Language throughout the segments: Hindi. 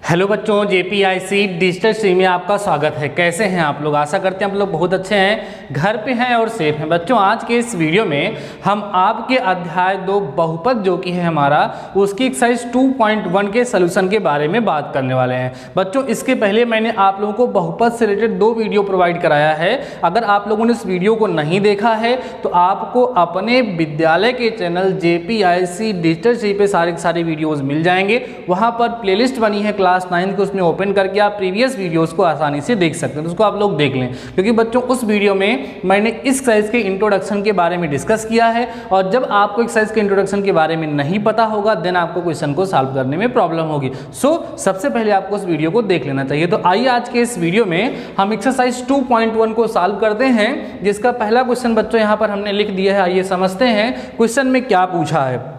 हेलो बच्चों, जेपीआईसी डिजिटल स्ट्रीम में आपका स्वागत है। कैसे हैं आप लोग? आशा करते हैं आप लोग बहुत अच्छे हैं, घर पे हैं और सेफ हैं। बच्चों, आज के इस वीडियो में हम आपके अध्याय 2 बहुपद जो कि है हमारा, उसकी एक्सरसाइज 2.1 के सोल्यूशन के बारे में बात करने वाले हैं। बच्चों, इसके पहले मैंने आप लोगों को बहुपद से रिलेटेड 2 वीडियो प्रोवाइड कराया है। अगर आप लोगों ने इस वीडियो को नहीं देखा है तो आपको अपने विद्यालय के चैनल जेपीआईसी डिजिटल स्ट्रीम पे सारे वीडियोज मिल जाएंगे। वहाँ पर प्लेलिस्ट बनी है क्लास 9 को, उसमें ओपन करके आप प्रीवियस वीडियोस को आसानी से देख सकते हैं। तो उसको आप लोग देख लें, क्योंकि बच्चों उस वीडियो में मैंने इस एक्सरसाइज के इंट्रोडक्शन के बारे में डिस्कस किया है, और जब आपको एक्सरसाइज के इंट्रोडक्शन के बारे में नहीं पता होगा देन आपको क्वेश्चन को सॉल्व करने में प्रॉब्लम होगी। सबसे पहले आपको उस वीडियो को देख लेना चाहिए। तो आइए आज के इस वीडियो में हम एक्सरसाइज 2.1 को सॉल्व करते हैं, जिसका पहला क्वेश्चन बच्चों यहाँ पर हमने लिख दिया है। आइए समझते हैं क्वेश्चन में क्या पूछा है।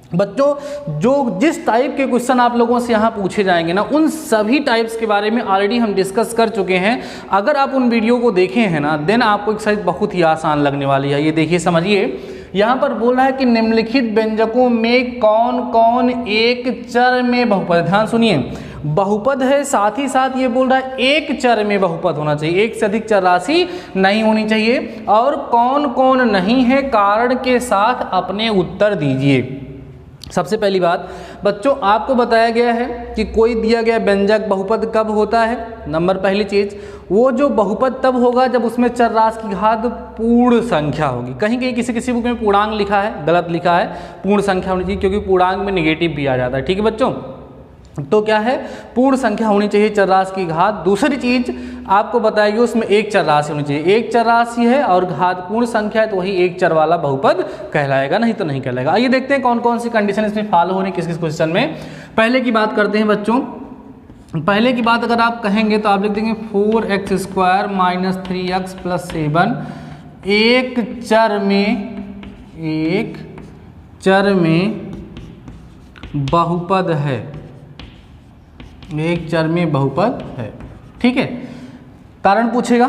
बच्चों, जो जिस टाइप के क्वेश्चन आप लोगों से यहाँ पूछे जाएंगे ना, उन सभी टाइप्स के बारे में ऑलरेडी हम डिस्कस कर चुके हैं। अगर आप उन वीडियो को देखे हैं ना, देन आपको एक्सरसाइज बहुत ही आसान लगने वाली है। ये देखिए, समझिए, यहाँ पर बोल रहा है कि निम्नलिखित व्यंजकों में कौन कौन एक चर में बहुपद। ध्यान सुनिए, बहुपद है, साथ ही साथ ये बोल रहा है एक चर में बहुपद होना चाहिए, एक से अधिक चर राशि नहीं होनी चाहिए। और कौन कौन नहीं है, कारण के साथ अपने उत्तर दीजिए। सबसे पहली बात बच्चों, आपको बताया गया है कि कोई दिया गया व्यंजक बहुपद कब होता है। नंबर पहली चीज़, वो जो बहुपद तब होगा जब उसमें चर राशि की घात पूर्ण संख्या होगी। कहीं कहीं किसी बुक में पूर्णांक लिखा है, गलत लिखा है, पूर्ण संख्या होनी चाहिए, क्योंकि पूर्णांक में नेगेटिव भी आ जाता है। ठीक है बच्चों, तो क्या है, पूर्ण संख्या होनी चाहिए चर राशि की घात। दूसरी चीज आपको बताएगी, उसमें एक चर राशि होनी चाहिए। एक चर राशि है और घात पूर्ण संख्या है, तो वही एक चर वाला बहुपद कहलाएगा, नहीं तो नहीं कहलाएगा। आइए देखते हैं कौन कौन सी कंडीशन इसमें फॉलो होने किस किस क्वेश्चन में। पहले की बात करते हैं बच्चों। पहले की बात अगर आप कहेंगे तो आप लिख देंगे 4x² - 3x + 7 एक चर में बहुपद है, एक चर में बहुपद है। ठीक है, कारण पूछेगा,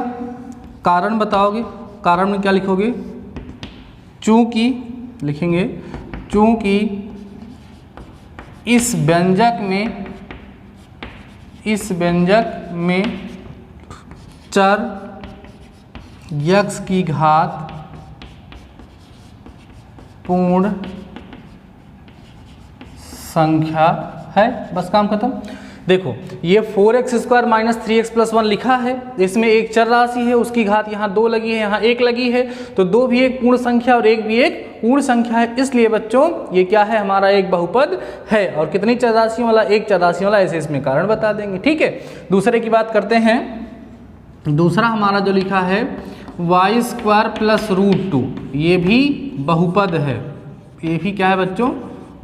कारण बताओगे। कारण में क्या लिखोगे? चूंकि लिखेंगे, चूंकि इस व्यंजक में चर x की घात पूर्ण संख्या है। बस काम खत्म। देखो, ये 4x² - 3x + 1 लिखा है, इसमें एक चर राशि है, उसकी घात यहाँ 2 लगी है, यहाँ 1 लगी है, तो 2 भी एक पूर्ण संख्या और 1 भी एक पूर्ण संख्या है। इसलिए बच्चों ये क्या है, हमारा एक बहुपद है। और कितनी चर राशियों वाला? एक चर राशि वाला, ऐसे इसमें कारण बता देंगे। ठीक है, दूसरे की बात करते हैं। दूसरा हमारा जो लिखा है y² + √2, ये भी बहुपद है। ये भी क्या है बच्चों?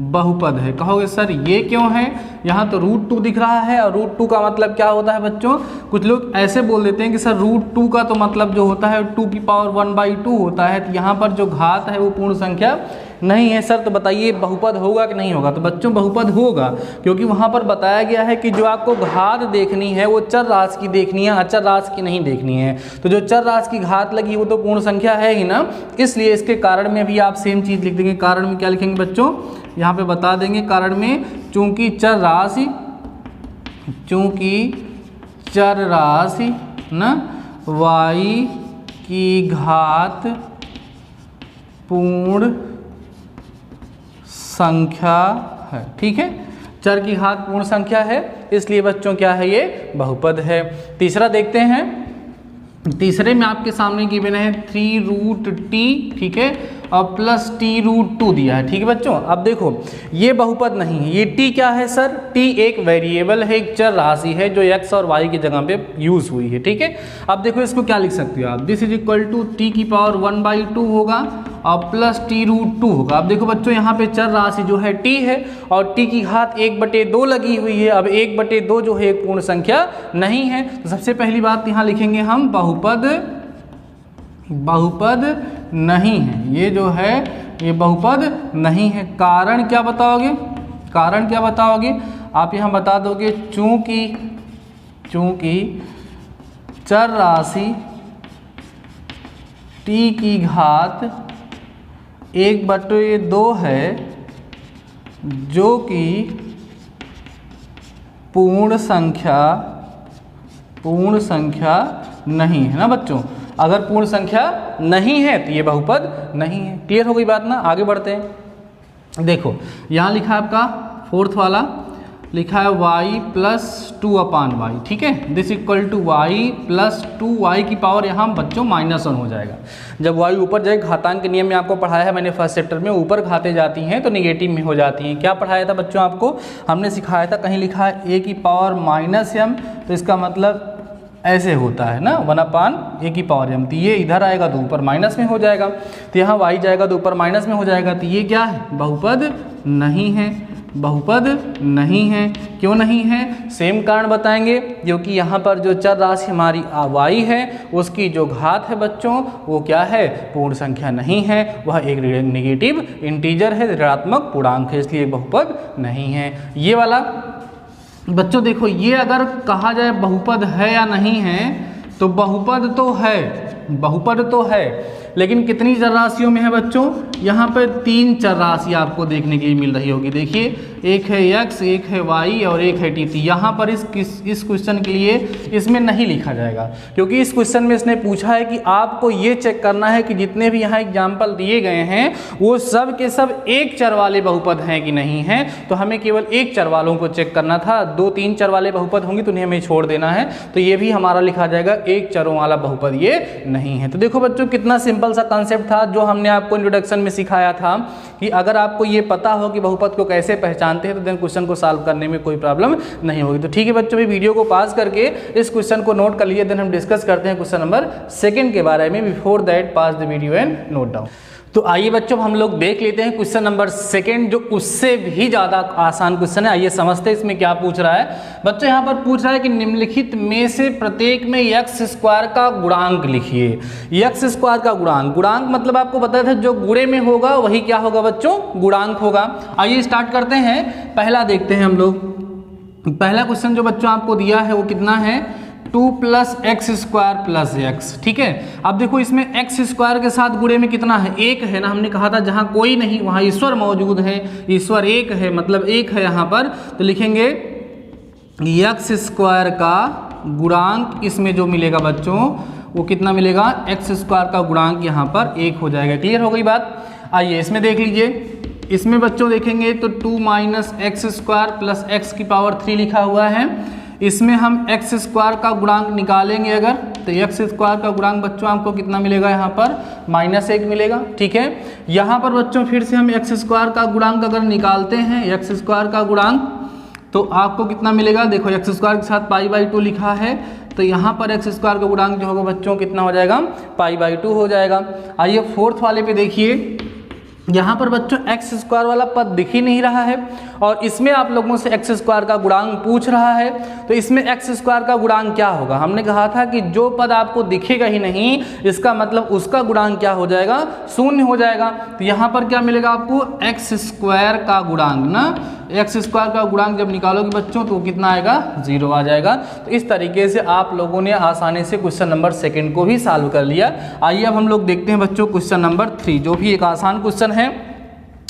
बहुपद है। कहोगे सर ये क्यों है? यहाँ तो √2 दिख रहा है, और √2 का मतलब क्या होता है बच्चों? कुछ लोग ऐसे बोल देते हैं कि सर √2 का तो मतलब जो होता है 2⁻1/2 होता है, तो यहाँ पर जो घात है वो पूर्ण संख्या नहीं है। सर तो बताइए बहुपद होगा कि नहीं होगा? तो बच्चों बहुपद होगा, क्योंकि वहाँ पर बताया गया है कि जो आपको घात देखनी है वो चर राशि की देखनी है, अचर राशि की नहीं देखनी है। तो जो चर राशि की घात लगी वो तो पूर्ण संख्या है ही ना, इसलिए इसके कारण में भी आप सेम चीज़ लिख देंगे। कारण में क्या लिखेंगे बच्चों? यहाँ पे बता देंगे कारण में, चूंकि चर राशि न y की घात पूर्ण संख्या है। ठीक है, चर की घात पूर्ण संख्या है, इसलिए बच्चों क्या है, ये बहुपद है। तीसरा देखते हैं। तीसरे में आपके सामने गिवन है 3√t, ठीक है, और प्लस t√2 दिया है। ठीक है बच्चों, अब देखो ये बहुपद नहीं है। ये t क्या है सर? t एक वेरिएबल है, एक चर राशि है जो x और y की जगह पे यूज हुई है। ठीक है, अब देखो इसको क्या लिख सकते हो आप? This is equal to t⁻1/2 होगा और प्लस t√2 होगा। अब देखो बच्चों, यहाँ पे चर राशि जो है t है, और t की घात 1/2 लगी हुई है। अब 1/2 जो है एक पूर्ण संख्या नहीं है। तो सबसे पहली बात यहाँ लिखेंगे हम, बहुपद नहीं है। ये जो है ये बहुपद नहीं है। कारण क्या बताओगे? कारण क्या बताओगे? आप यहाँ बता दोगे चूंकि चर राशि t की घात 1/2 है, जो कि पूर्ण संख्या नहीं है ना बच्चों। अगर पूर्ण संख्या नहीं है तो ये बहुपद नहीं है। क्लियर हो गई बात ना। आगे बढ़ते हैं। देखो यहाँ लिखा है आपका फोर्थ वाला, लिखा है y प्लस 2/y, ठीक है। This equal to y plus 2y की पावर यहाँ बच्चों -1 हो जाएगा। जब y ऊपर जाए, घातांक के नियम में आपको पढ़ाया है मैंने फर्स्ट चैप्टर में, ऊपर घाते जाती हैं तो निगेटिव में हो जाती हैं। क्या पढ़ाया था बच्चों आपको? हमने सिखाया था, कहीं लिखा है a की पावर -m, तो इसका मतलब ऐसे होता है ना 1/a की पावर m। तो ये इधर आएगा तो ऊपर माइनस में हो जाएगा, तो यहाँ y जाएगा तो ऊपर माइनस में हो जाएगा। तो ये क्या है? बहुपद नहीं है, बहुपद नहीं है। क्यों नहीं है? सेम कारण बताएंगे, क्योंकि यहाँ पर जो चर राशि हमारी y है उसकी जो घात है बच्चों वो क्या है? पूर्ण संख्या नहीं है, वह एक नेगेटिव इंटीजर है, ऋणात्मक पूर्णांक है, इसलिए बहुपद नहीं है। ये वाला बच्चों देखो, ये अगर कहा जाए बहुपद है या नहीं है, तो बहुपद तो है, बहुपद तो है, लेकिन कितनी चर राशियों में है बच्चों? यहाँ पे 3 चर राशि आपको देखने के लिए मिल रही होगी। देखिए, एक है x, एक है y और एक है t। यहाँ पर इस क्वेश्चन के लिए इसमें नहीं लिखा जाएगा, क्योंकि इस क्वेश्चन में इसने पूछा है कि आपको ये चेक करना है कि जितने भी यहाँ एग्जाम्पल दिए गए हैं वो सब के सब एक चर वाले बहुपद हैं कि नहीं हैं। तो हमें केवल एक चर वालों को चेक करना था। 2-3 चर वाले बहुपद होंगे तो उन्हें हमें छोड़ देना है। तो ये भी हमारा लिखा जाएगा एक चरों वाला बहुपद ये नहीं है। तो देखो बच्चों, कितना सिंपल सा कॉन्सेप्ट था जो हमने आपको इंट्रोडक्शन में सिखाया था कि अगर आपको ये पता हो कि बहुपद को कैसे पहचानते हैं तो देन क्वेश्चन को सॉल्व करने में कोई प्रॉब्लम नहीं होगी। तो ठीक है बच्चों, भी वीडियो को पास करके इस क्वेश्चन को नोट कर लीजिए। देन हम डिस्कस करते हैं क्वेश्चन नंबर 2 के बारे में। Before that pass the video and note down. तो आइए बच्चों, हम लोग देख लेते हैं क्वेश्चन नंबर 2, जो उससे भी ज़्यादा आसान क्वेश्चन है। आइए समझते हैं इसमें क्या पूछ रहा है बच्चों। यहाँ पर पूछ रहा है कि निम्नलिखित में से प्रत्येक में x² का गुणांक लिखिए। x² का गुणांक मतलब आपको पता था जो गुणे में होगा वही क्या होगा बच्चों? गुणांक होगा। आइए स्टार्ट करते हैं। पहला देखते हैं हम लोग। पहला क्वेश्चन जो बच्चों आपको दिया है वो कितना है? 2 + x² + x, ठीक है। अब देखो इसमें x² के साथ गुणे में कितना है? 1 है ना। हमने कहा था जहाँ कोई नहीं वहाँ ईश्वर मौजूद है, ईश्वर 1 है, मतलब 1 है यहाँ पर। तो लिखेंगे x² का गुणांक, इसमें जो मिलेगा बच्चों वो कितना मिलेगा? x² का गुणांक यहाँ पर 1 हो जाएगा। क्लियर हो गई बात? आइए इसमें देख लीजिए। इसमें बच्चों देखेंगे तो 2 - x² + x की पावर 3 लिखा हुआ है। इसमें हम x² का गुणांक निकालेंगे अगर, तो x² का गुणांक बच्चों आपको कितना मिलेगा? यहाँ पर -1 मिलेगा, ठीक है। यहाँ पर बच्चों फिर से हम x² का गुणांक अगर निकालते हैं, x² का गुणांक, तो आपको कितना मिलेगा? देखो x² के साथ π/2 लिखा है, तो यहाँ पर x² का गुणांक जो होगा बच्चों कितना हो जाएगा? π/2 हो जाएगा। आइए फोर्थ वाले पे देखिए। यहाँ पर बच्चों x² वाला पद दिख ही नहीं रहा है और इसमें आप लोगों से x² का गुणांक पूछ रहा है। तो इसमें x² का गुणांक क्या होगा? हमने कहा था कि जो पद आपको दिखेगा ही नहीं, इसका मतलब उसका गुणांक क्या हो जाएगा? 0 हो जाएगा। तो यहाँ पर क्या मिलेगा आपको? x² का गुणांक ना, x² का गुणांक जब निकालोगे बच्चों तो कितना आएगा? 0 आ जाएगा। तो इस तरीके से आप लोगों ने आसानी से क्वेश्चन नंबर 2 को भी सॉल्व कर लिया। आइए अब हम लोग देखते हैं बच्चों क्वेश्चन नंबर 3, जो भी एक आसान क्वेश्चन है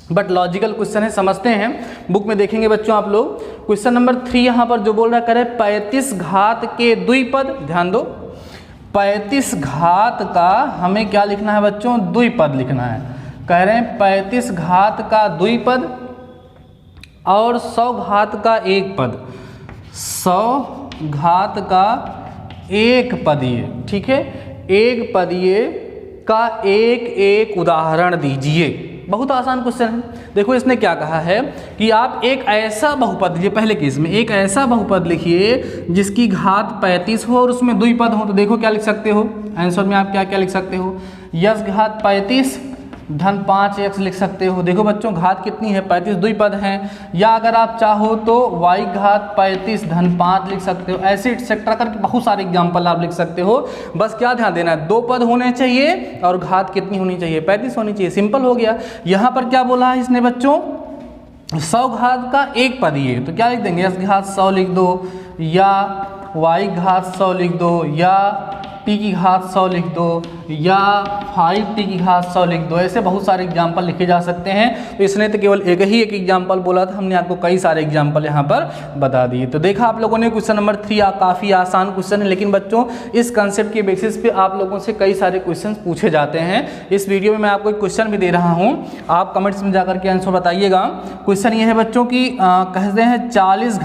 बट लॉजिकल क्वेश्चन है। समझते हैं, बुक में देखेंगे बच्चों आप लोग। क्वेश्चन नंबर 3 यहाँ पर जो बोल रहा करे 35 घात के द्विपद, ध्यान दो, 35 घात का हमें क्या लिखना है बच्चों? द्विपद लिखना है। कह रहे हैं 35 घात का द्विपद और 100 घात का एक पद, 100 घात का एक पदीय, ठीक है। एक पदीय का एक उदाहरण दीजिए। बहुत आसान क्वेश्चन है। देखो इसने क्या कहा है कि आप एक ऐसा बहुपद, ये पहले केस में एक ऐसा बहुपद लिखिए जिसकी घात 35 हो और उसमें द्विपद हो। तो देखो क्या लिख सकते हो आंसर में? आप क्या क्या लिख सकते हो? यस घात 35 धन 5x लिख सकते हो। देखो बच्चों घात कितनी है? 35 द्विपद हैं। या अगर आप चाहो तो y घात 35 धन 5 लिख सकते हो। ऐसे एक्सेट्रा करके बहुत सारे एग्जाम्पल आप लिख सकते हो। बस क्या ध्यान देना है? 2 पद होने चाहिए और घात कितनी होनी चाहिए? 35 होनी चाहिए। सिंपल हो गया। यहाँ पर क्या बोला है इसने बच्चों? 100 घात का एक पदीय, तो क्या लिख देंगे? x घात 100 लिख दो, या y घात 100 लिख दो, या t की घात 100 लिख दो या 5t की घात 100 लिख दो। ऐसे बहुत सारे एग्जाम्पल लिखे जा सकते हैं। तो इसने तो केवल एक एग्जाम्पल बोला था, हमने आपको कई सारे एग्जाम्पल यहाँ पर बता दिए। तो देखा आप लोगों ने क्वेश्चन नंबर 3 काफ़ी आसान क्वेश्चन है, लेकिन बच्चों इस कंसेप्ट के बेसिस पे आप लोगों से कई सारे क्वेश्चन पूछे जाते हैं। इस वीडियो में मैं आपको एक क्वेश्चन भी दे रहा हूँ, आप कमेंट्स में जाकर के आंसर बताइएगा। क्वेश्चन ये है बच्चों की कहते हैं 40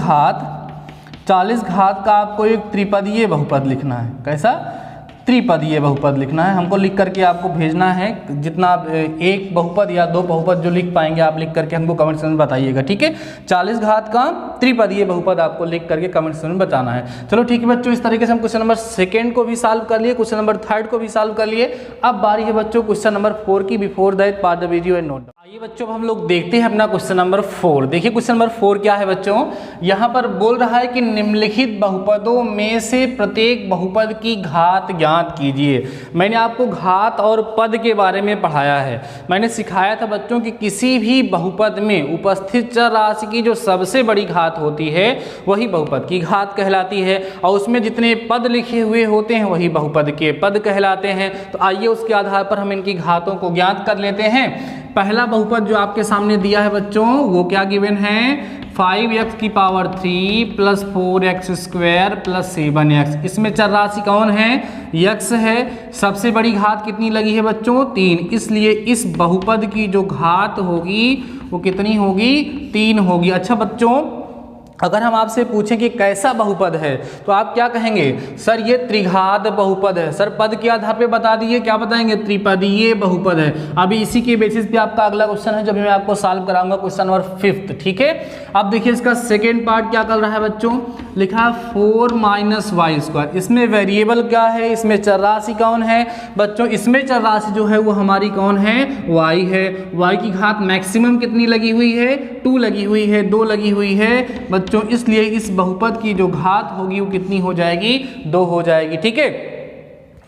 घात का आपको एक त्रिपदीय बहुपद लिखना है। कैसा? त्रिपदीय बहुपद लिखना है। हमको लिख करके आपको भेजना है, जितना एक बहुपद या दो बहुपद जो लिख पाएंगे आप लिख करके हमको कमेंट सेक्शन में बताइएगा, ठीक है। 40 घात का त्रिपदीय बहुपद आपको लिख करके कमेंट सेक्शन में बताना है। चलो ठीक है बच्चों, इस तरीके से हम क्वेश्चन नंबर 2 को भी सॉल्व कर लिए, क्वेश्चन नंबर 3 को भी सॉल्व कर लिए। अब बारी है बच्चों क्वेश्चन नंबर 4 की। Before that pause the video and note. आइए बच्चों हम लोग देखते हैं अपना क्वेश्चन नंबर 4। देखिए क्वेश्चन नंबर 4 क्या है बच्चों, यहाँ पर बोल रहा है कि निम्नलिखित बहुपदों में से प्रत्येक बहुपद की घात ज्ञात कीजिए। मैंने आपको घात और पद के बारे में पढ़ाया है। मैंने सिखाया था बच्चों कि किसी भी बहुपद में उपस्थित चर राशि की जो सबसे बड़ी घात होती है वही बहुपद की घात कहलाती है, और उसमें जितने पद लिखे हुए होते हैं वही बहुपद के पद कहलाते हैं। तो आइए उसके आधार पर हम इनकी घातों को ज्ञात कर लेते हैं। पहला बहुपद जो आपके सामने दिया है बच्चों वो क्या गिवन है, 5x की power 3 plus 4x square plus 7x। इसमें चर राशि कौन है, x है। सबसे बड़ी घात कितनी लगी है बच्चों, 3, इसलिए इस बहुपद की जो घात होगी वो कितनी होगी, 3 होगी। अच्छा बच्चों, अगर हम आपसे पूछें कि कैसा बहुपद है तो आप क्या कहेंगे, सर ये त्रिघात बहुपद है। सर पद के आधार पे बता दिए, क्या बताएंगे, त्रिपदीय बहुपद है। अभी इसी के बेसिस पे आपका अगला क्वेश्चन है जब मैं आपको सॉल्व कराऊंगा, क्वेश्चन नंबर 5, ठीक है। अब देखिए इसका सेकेंड पार्ट क्या कर रहा है बच्चों, लिखा है 4 - y²। इसमें वेरिएबल क्या है, इसमें चर राशि कौन है बच्चों, इसमें चर राशि जो है वो हमारी कौन है, y है। y की घात मैक्सिमम कितनी लगी हुई है, 2 लगी हुई है, 2 लगी हुई है बच्चों, इसलिए इस बहुपद की जो घात होगी वो कितनी हो जाएगी, 2 हो जाएगी, ठीक है।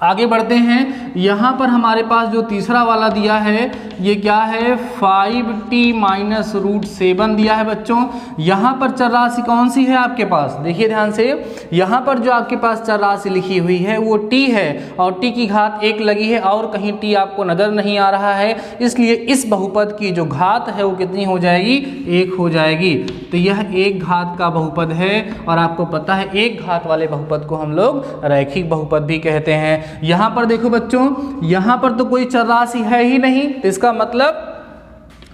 आगे बढ़ते हैं, यहाँ पर हमारे पास जो तीसरा वाला दिया है ये क्या है, 5t - √7 दिया है बच्चों। यहाँ पर चर राशि कौन सी है आपके पास, देखिए ध्यान से, यहाँ पर जो आपके पास चर राशि लिखी हुई है वो t है, और t की घात 1 लगी है, और कहीं t आपको नज़र नहीं आ रहा है, इसलिए इस बहुपद की जो घात है वो कितनी हो जाएगी, 1 हो जाएगी। तो यह एक घात का बहुपद है, और आपको पता है एक घात वाले बहुपद को हम लोग रैखिक बहुपद भी कहते हैं। यहाँ पर देखो बच्चों, यहाँ पर तो कोई चर राशि है ही नहीं, तो इसका मतलब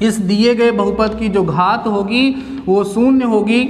इस दिए गए बहुपद की जो घात होगी वो 0 होगी।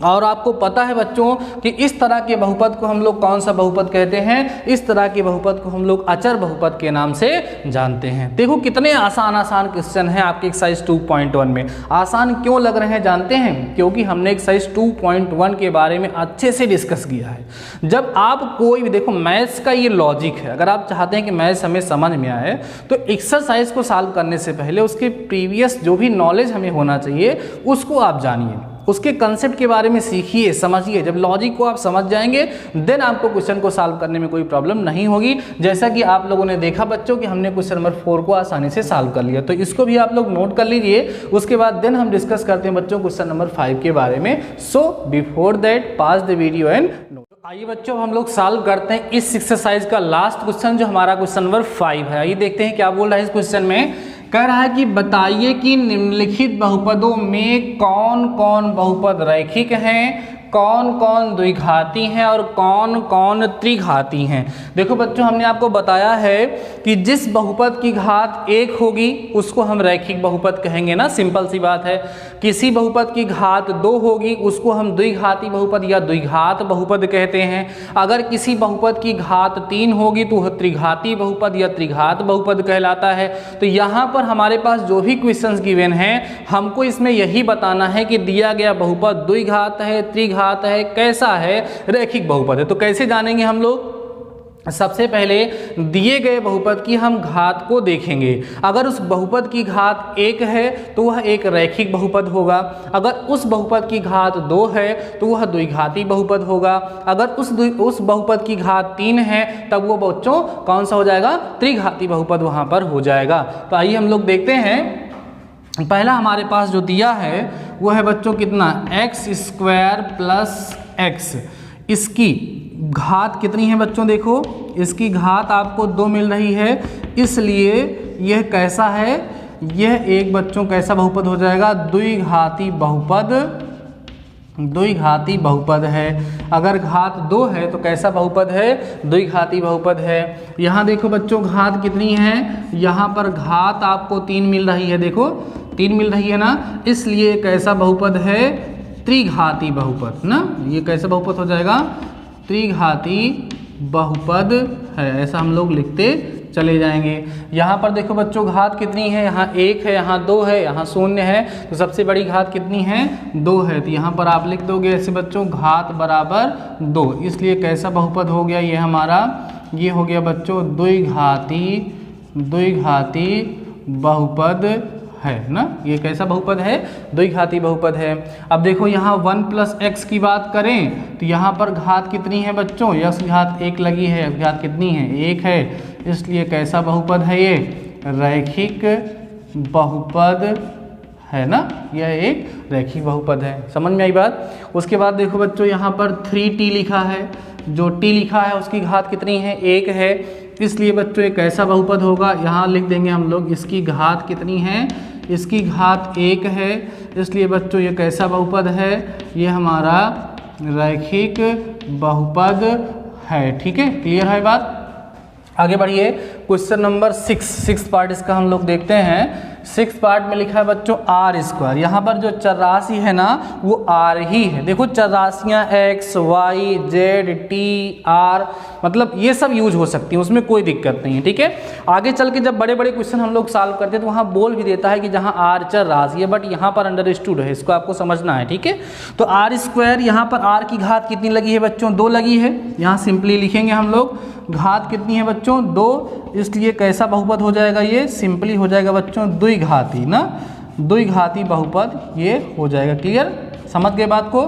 और आपको पता है बच्चों कि इस तरह के बहुपद को हम लोग कौन सा बहुपद कहते हैं, इस तरह के बहुपद को हम लोग अचर बहुपद के नाम से जानते हैं। देखो कितने आसान क्वेश्चन हैं आपके एक्सरसाइज 2.1 में। आसान क्यों लग रहे हैं जानते हैं, क्योंकि हमने एक्सरसाइज 2.1 के बारे में अच्छे से डिस्कस किया है। जब आप कोई भी देखो, मैथ्स का ये लॉजिक है, अगर आप चाहते हैं कि मैथ्स हमें समझ में आए तो एक्सरसाइज को सॉल्व करने से पहले उसके प्रीवियस जो भी नॉलेज हमें होना चाहिए उसको आप जानिए, उसके कंसेप्ट के बारे में सीखिए, समझिए। जब लॉजिक को आप समझ जाएंगे देन आपको क्वेश्चन को सॉल्व करने में कोई प्रॉब्लम नहीं होगी। जैसा कि आप लोगों ने देखा बच्चों कि हमने क्वेश्चन नंबर 4 को आसानी से सॉल्व कर लिया, तो इसको भी आप लोग नोट कर लीजिए। उसके बाद देन हम डिस्कस करते हैं बच्चों क्वेश्चन नंबर 5 के बारे में। So before that pause the video and note. आइए बच्चों हम लोग सॉल्व करते हैं इस एक्सरसाइज का लास्ट क्वेश्चन जो हमारा क्वेश्चन नंबर 5 है। आइए देखते हैं क्या बोल रहा है इस क्वेश्चन में। कह रहा है कि बताइए कि निम्नलिखित बहुपदों में कौन कौन बहुपद रैखिक हैं, कौन कौन द्विघाती हैं और कौन कौन त्रिघाती हैं। देखो बच्चों हमने आपको बताया है कि जिस बहुपद की घात 1 होगी उसको हम रैखिक बहुपद कहेंगे ना, सिंपल सी बात है। किसी बहुपद की घात 2 होगी उसको हम द्विघाती बहुपद या द्विघात बहुपद कहते हैं। अगर किसी बहुपद की घात 3 होगी तो वह त्रिघाती बहुपद या त्रिघात बहुपद कहलाता है। तो यहाँ पर हमारे पास जो भी क्वेश्चंस गिवन हैं हमको इसमें यही बताना है कि दिया गया बहुपद द्विघात है, त्रिघात है, कैसा है, रैखिक बहुपद है। तो कैसे जानेंगे हम लोग, सबसे पहले दिए गए बहुपद की हम घात को देखेंगे। अगर उस बहुपद की घात 1 है तो वह एक रैखिक बहुपद होगा। अगर उस बहुपद की घात 2 है तो वह द्विघाती बहुपद होगा। अगर उस बहुपद की घात 3 है तब वो बच्चों कौन सा हो जाएगा, त्रिघाती बहुपद वहाँ पर हो जाएगा। तो आइए हम लोग देखते हैं। पहला हमारे पास जो दिया है वो है बच्चों कितना, x² + x। इसकी घात कितनी है बच्चों, देखो इसकी घात आपको 2 मिल रही है, इसलिए यह कैसा है, यह एक बच्चों कैसा बहुपद हो जाएगा, द्विघाती बहुपद, द्विघाती बहुपद है। अगर घात 2 है तो कैसा बहुपद है, द्विघाती बहुपद है। यहाँ देखो बच्चों घात कितनी है, यहाँ पर घात आपको 3 मिल रही है, देखो 3 मिल रही है ना, इसलिए कैसा बहुपद है, त्रिघाती बहुपद ना, ये कैसा बहुपद हो जाएगा, त्रिघाती बहुपद है, ऐसा हम लोग लिखते चले जाएंगे। यहाँ पर देखो बच्चों घात कितनी है, यहाँ 1 है, यहाँ 2 है, यहाँ 0 है, तो सबसे बड़ी घात कितनी है, 2 है, तो यहाँ पर आप लिख दोगे ऐसे बच्चों घात बराबर 2, इसलिए कैसा बहुपद हो गया ये हमारा, ये हो गया बच्चों द्विघाती, द्विघाती बहुपद है ना, ये कैसा बहुपद है, द्विघाती बहुपद है। अब देखो यहाँ 1 + x की बात करें तो यहाँ पर घात कितनी है बच्चों, x घात 1 लगी है, घात कितनी है, 1 है, इसलिए कैसा बहुपद है ये, रैखिक बहुपद है ना, यह एक रैखिक बहुपद है। समझ में आई बात। उसके बाद देखो बच्चों यहाँ पर 3t लिखा है, जो t लिखा है उसकी घात कितनी है, 1 है, इसलिए बच्चों एक ऐसा बहुपद होगा, यहाँ लिख देंगे हम लोग इसकी घात कितनी है, इसकी घात 1 है, इसलिए बच्चों ये कैसा बहुपद है, ये हमारा रैखिक बहुपद है। ठीक है, क्लियर है बात। आगे बढ़िए, क्वेश्चन नंबर 6 पार्ट इसका हम लोग देखते हैं। 6 पार्ट में लिखा है बच्चों r², यहाँ पर जो चरराशि है ना वो r ही है। देखो चरराशियाँ x, y, z, t, r मतलब ये सब यूज हो सकती हैं, उसमें कोई दिक्कत नहीं है। ठीक है, आगे चल के जब बड़े बड़े क्वेश्चन हम लोग सॉल्व करते हैं तो वहाँ बोल भी देता है कि जहाँ r चरराशि है, बट यहाँ पर अंडरस्टूड है, इसको आपको समझना है। ठीक है, तो r², यहाँ पर r की घात कितनी लगी है बच्चों, 2 लगी है, यहाँ सिंपली लिखेंगे हम लोग, घात कितनी है बच्चों, 2, इसलिए कैसा बहुपद हो जाएगा, ये सिंपली हो जाएगा बच्चों द्विघाती ना, द्विघाती बहुपद ये हो जाएगा। क्लियर, समझ गए बात को।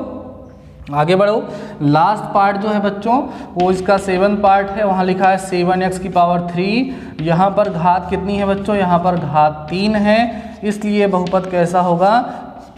आगे बढ़ो, लास्ट पार्ट जो है बच्चों वो इसका 7 पार्ट है, वहाँ लिखा है 7x⁻3, यहाँ पर घात कितनी है बच्चों, यहाँ पर घात 3 है, इसलिए बहुपद कैसा होगा,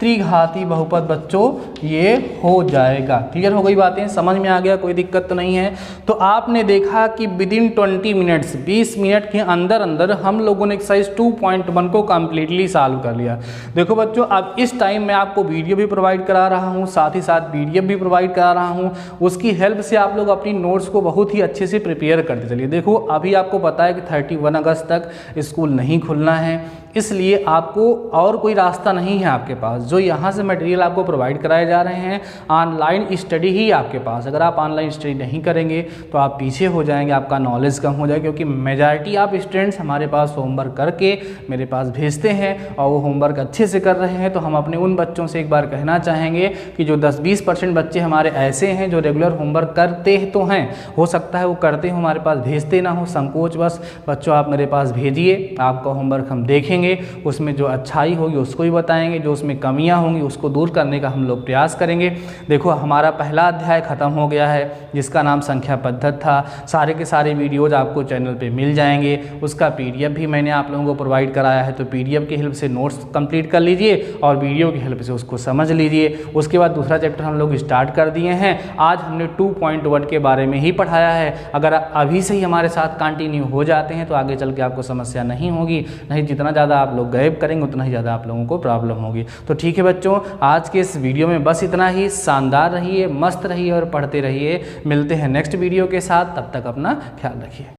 त्रिघाती बहुपद बच्चों ये हो जाएगा। क्लियर हो गई बातें, समझ में आ गया, कोई दिक्कत तो नहीं है। तो आपने देखा कि विदिन 20 मिनट्स, 20 मिनट के अंदर अंदर हम लोगों ने एक्सरसाइज 2.1 को कम्प्लीटली सॉल्व कर लिया। देखो बच्चों, अब इस टाइम मैं आपको वीडियो भी प्रोवाइड करा रहा हूँ, साथ ही साथ PDF भी प्रोवाइड करा रहा हूँ, उसकी हेल्प से आप लोग अपनी नोट्स को बहुत ही अच्छे से प्रिपेयर करते चलिए। देखो अभी आपको पता है कि 31 अगस्त तक स्कूल नहीं खुलना है, इसलिए आपको और कोई रास्ता नहीं है आपके पास। जो यहाँ से मटेरियल आपको प्रोवाइड कराए जा रहे हैं, ऑनलाइन स्टडी ही आपके पास। अगर आप ऑनलाइन स्टडी नहीं करेंगे तो आप पीछे हो जाएंगे, आपका नॉलेज कम हो जाएगा, क्योंकि मेजॉरिटी आप स्टूडेंट्स हमारे पास होमवर्क करके मेरे पास भेजते हैं और वो होमवर्क अच्छे से कर रहे हैं। तो हम अपने उन बच्चों से एक बार कहना चाहेंगे कि जो 10-20% बच्चे हमारे ऐसे हैं जो रेगुलर होमवर्क करते तो हैं, हो सकता है वो करते हो, हमारे पास भेजते ना हो, संकोच बस बच्चों आप मेरे पास भेजिए, आपका होमवर्क हम देखेंगे, उसमें जो अच्छाई होगी उसको ही बताएंगे, जो उसमें कमियां होंगी उसको दूर करने का हम लोग प्रयास करेंगे। देखो हमारा पहला अध्याय खत्म हो गया है जिसका नाम संख्या पद्धत था। सारे के सारे वीडियोज आपको चैनल पे मिल जाएंगे, उसका PDF भी मैंने आप लोगों को प्रोवाइड कराया है, तो PDF की हेल्प से नोट्स कंप्लीट कर लीजिए और वीडियो की हेल्प से उसको समझ लीजिए। उसके बाद दूसरा चैप्टर हम लोग स्टार्ट कर दिए हैं। आज हमने 2.1 के बारे में ही पढ़ाया है। अगर अभी से ही हमारे साथ कंटिन्यू हो जाते हैं तो आगे चल के आपको समस्या नहीं होगी, नहीं जितना ज़्यादा आप लोग गायब करेंगे उतना ही ज़्यादा आप लोगों को प्रॉब्लम होगी। तो ठीक है बच्चों, आज के इस वीडियो में बस इतना ही। शानदार रहिए, मस्त रहिए और पढ़ते रहिए। मिलते हैं नेक्स्ट वीडियो के साथ, तब तक अपना ख्याल रखिए।